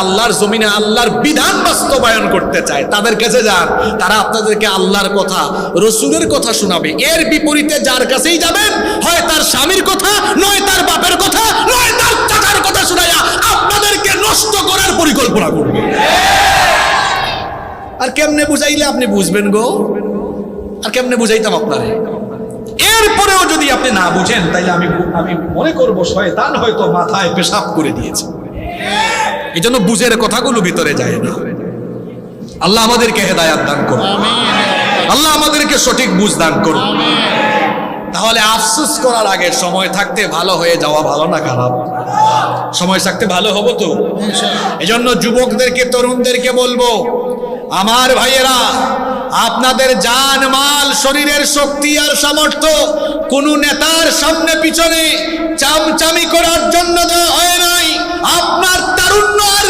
আল্লাহর জমিনে আল্লাহর বিধান বাস্তবায়ন করতে চায় তাদের কাছে যান, তারা আপনাদেরকে আল্লাহর কথা রসুলের কথা শোনাবে। এর বিপরীতে যার কাছেই যাবেন, হয় তার স্বামীর কথা, নয় তার বাপের কথা, নয় তার চাচার কথা শোনায়া আপনাদেরকে নষ্ট করার পরিকল্পনা করবে। আর কেমনে বুঝাইলে আপনি বুঝবেন গো? আর কেমনে বুঝাইতাম আপনারে? এরপরেও যদি আপনি না বুঝেন, তাইলে আমি মনে করব শয়তান হয়তো মাথায় পেশাব করে দিয়েছে। এই জন্য বুঝের কথাগুলো ভিতরে যায় না। আল্লাহ আমাদেরকে হেদায়াত দান করুন, আল্লাহ আমাদেরকে সঠিক বুঝ দান করুন। তাহলে আফসোস করার আগে সময় থাকতে ভালো হয়ে যাওয়া ভালো না খারাপ? সময় থাকতে ভালো হবো তো। এই জন্য যুবকদেরকে, তরুণদেরকে বলবো, আমার ভাইয়েরা, আপনাদের জান মাল শরীরের শক্তি আর সামর্থ্য কোন নেতার সামনে পিছনে চামচামি করার জন্য দেওয়া হয় নাই। আপনার তারুণ্য আর